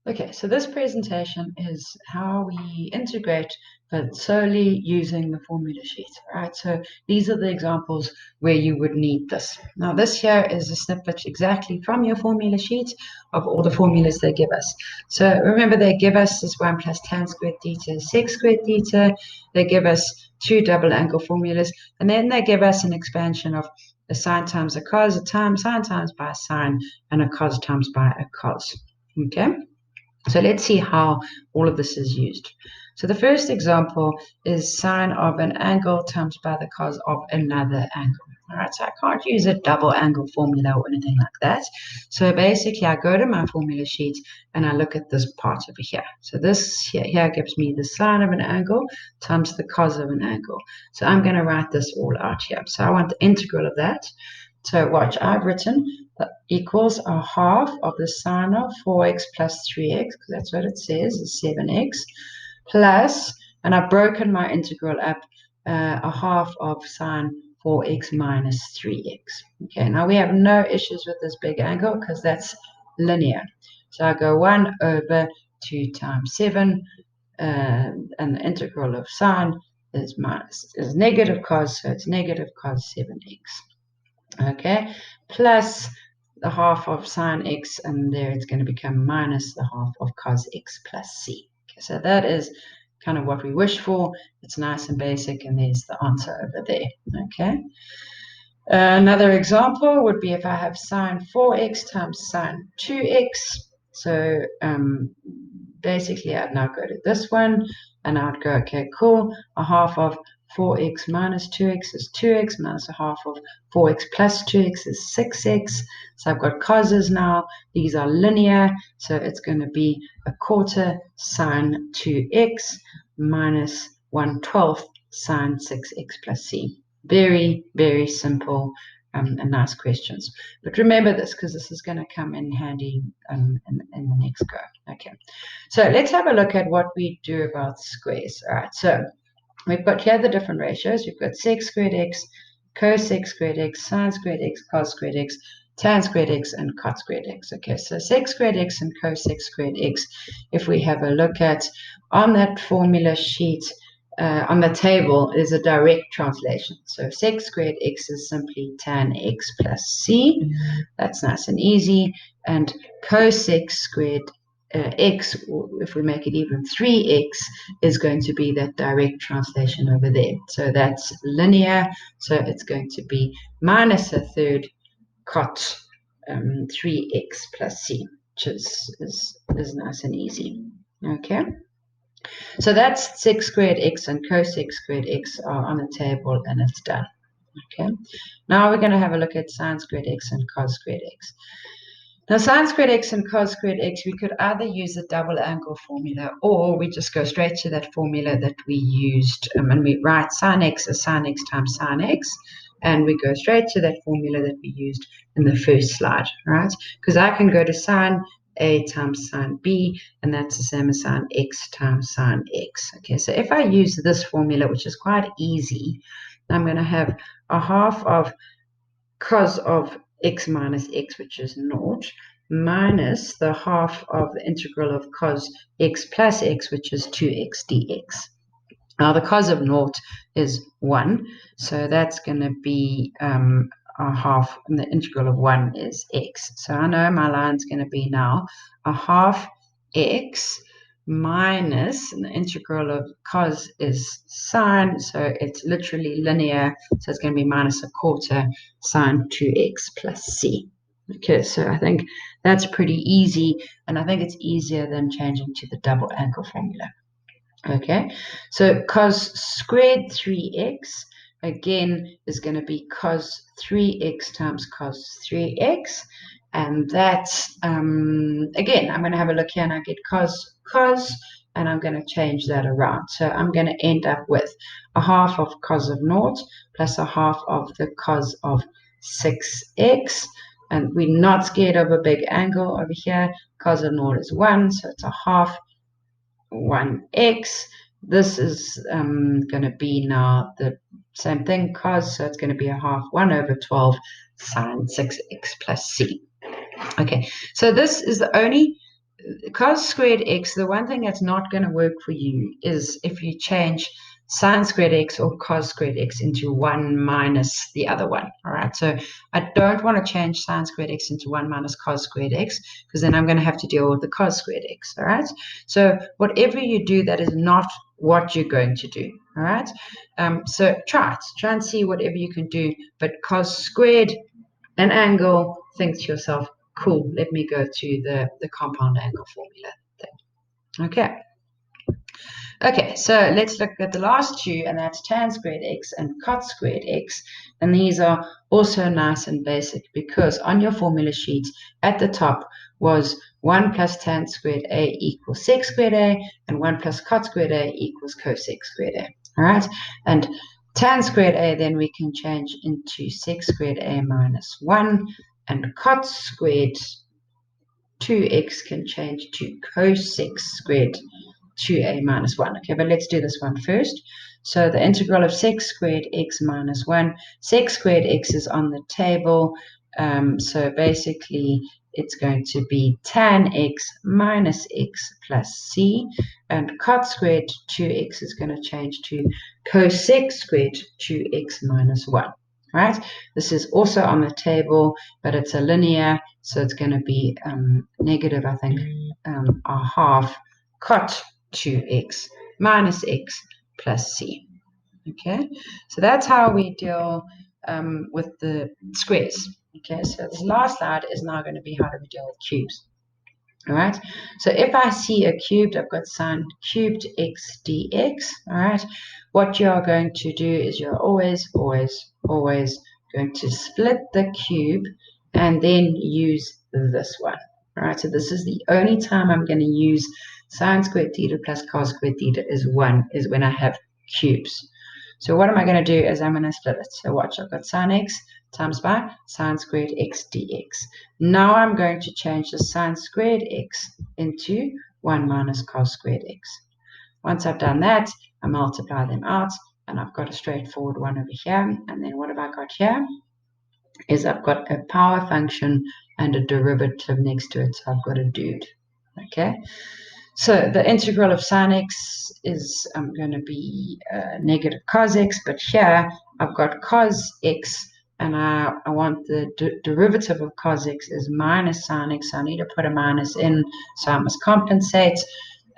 Okay, so this presentation is how we integrate, but solely using the formula sheet, right? So these are the examples where you would need this. Now, this here is a snippet exactly from your formula sheet of all the formulas they give us. So remember, they give us this 1 plus tan squared theta is sec squared theta. They give us two double angle formulas, and then they give us an expansion of a sine times a cos, a sine times by a sine, and a cos times by a cos. Okay? So let's see how all of this is used. So the first example is sine of an angle times by the cos of another angle. All right, so I can't use a double angle formula or anything like that. So basically, I go to my formula sheet and I look at this part over here. So this here gives me the sine of an angle times the cos of an angle. So I'm going to write this all out here. So I want the integral of that. So watch, I've written equals a half of the sine of 4x plus 3x, because that's what it says, is 7x, plus, and I've broken my integral up, a half of sine 4x minus 3x. Okay, now we have no issues with this big angle because that's linear. So I go 1 over 2 times 7, and the integral of sine is negative cos, so it's negative cos 7x. Okay, plus the half of sine x, and there it's going to become minus the half of cos x plus c. Okay, so that is kind of what we wish for. It's nice and basic, and there's the answer over there. Okay. Another example would be if I have sine 4x times sine 2x. So basically, I'd now go to this one, and I'd go, okay, cool, a half of 4x minus 2x is 2x, minus a half of 4x plus 2x is 6x. So I've got causes now. These are linear, so it's going to be a quarter sine 2x minus 1/12 sine 6x plus c. Very, very simple and nice questions. But remember this, because this is going to come in handy in the next go. Okay, so let's have a look at what we do about squares. All right, so we've got here the different ratios. We've got sec squared x, cosec squared x, sine squared x, cos squared x, tan squared x, and cot squared x. Okay, so sec squared x and cosec squared x, if we have a look at on that formula sheet, on the table is a direct translation. So sec squared x is simply tan x plus c. That's nice and easy. And cosec squared x, if we make it even 3x, is going to be that direct translation over there. So that's linear. So it's going to be minus a third cot 3x plus c, which is nice and easy. Okay. So that's sec squared x and cosec squared x are on the table, and it's done. Okay. Now we're going to have a look at sine squared x and cos squared x. Now, sine squared x and cos squared x, we could either use the double angle formula, or we just go straight to that formula that we used, and we write sine x as sine x times sine x, and we go straight to that formula that we used in the first slide, right? Because I can go to sine a times sine b, and that's the same as sine x times sine x. Okay, so if I use this formula, which is quite easy, I'm going to have a half of cos of x minus x, which is naught, minus the half of the integral of cos x plus x, which is 2x dx. Now, the cos of naught is 1, so that's going to be a half, and the integral of 1 is x. So I know my line's going to be now a half x minus, and the integral of cos is sine, so it's literally linear, so it's going to be minus a quarter sine 2x plus c. Okay, so I think that's pretty easy, and I think it's easier than changing to the double angle formula. Okay, so cos squared 3x, again, is going to be cos 3x times cos 3x, and that's, again, I'm going to have a look here, and I get cos, and I'm going to change that around. So I'm going to end up with a half of cos of naught plus a half of the cos of 6x, and we're not scared of a big angle over here. Cos of naught is 1, so it's a half 1x. This is going to be now the same thing, cos, so it's going to be a half 1 over 12 sine 6x plus c. Okay, so this is the only cos squared x, the one thing that's not going to work for you is if you change sine squared x or cos squared x into 1 minus the other one. All right, so I don't want to change sine squared x into 1 minus cos squared x, because then I'm going to have to deal with the cos squared x. All right, so whatever you do, that is not what you're going to do. All right, so try and see whatever you can do, but cos squared an angle, think to yourself, cool, let me go to the compound angle formula thing. Okay, so let's look at the last two, and that's tan squared x and cot squared x. And these are also nice and basic, because on your formula sheet at the top was 1 plus tan squared a equals sec squared a, and 1 plus cot squared a equals cosec squared a. All right, and tan squared a then we can change into sec squared a minus 1, and cot squared 2x can change to cosec squared 2a minus 1. Okay, but let's do this one first. So the integral of sec squared x minus 1. Sec squared x is on the table. So basically, it's going to be tan x minus x plus c. And cot squared 2x is going to change to cosec squared 2x minus 1. Right? This is also on the table, but it's a linear, so it's going to be negative, I think, a half cot 2x minus x plus c. Okay, so that's how we deal with the squares. Okay, so this last slide is now going to be how do we deal with cubes. All right, so if I see a cubed, I've got sine cubed x dx. All right, what you are going to do is you're always going to split the cube and then use this one. All right, so this is the only time I'm going to use sine squared theta plus cos squared theta is when I have cubes. So what am I going to do is I'm going to split it. So watch, I've got sine x times by sine squared x dx. Now I'm going to change the sine squared x into 1 minus cos squared x. Once I've done that, I multiply them out, and I've got a straightforward one over here. And then what have I got here? Is I've got a power function and a derivative next to it. So I've got a dude. Okay. So the integral of sine x is going to be negative cos x, but here I've got cos x, and I want the derivative of cos x is minus sine x. So I need to put a minus in, so I must compensate,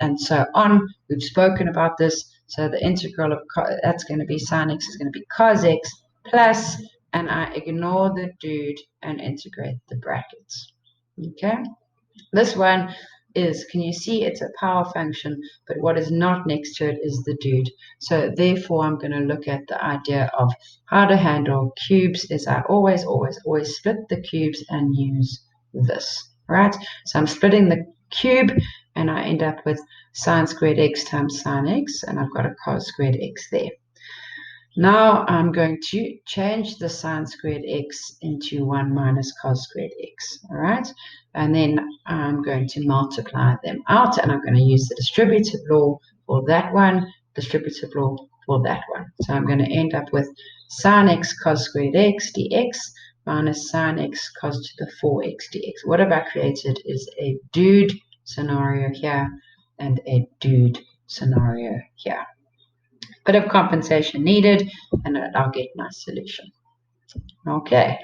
and so on. We've spoken about this. So the integral of that's going to be sine x is going to be cos x plus, and I ignore the dude and integrate the brackets. Okay, this one is, can you see it's a power function, but what is not next to it is the dude. So therefore, I'm going to look at the idea of how to handle cubes is I always split the cubes and use this, right? So I'm splitting the cube, and I end up with sine squared x times sine x, and I've got a cos squared x there. Now I'm going to change the sine squared x into 1 minus cos squared x, all right? And then I'm going to multiply them out, and I'm going to use the distributive law for that one, distributive law for that one. So I'm going to end up with sine x cos squared x dx minus sine x cos to the 4x dx. What have I created is a dude scenario here and a dude scenario here. Bit of compensation needed, and I'll get my solution. Okay.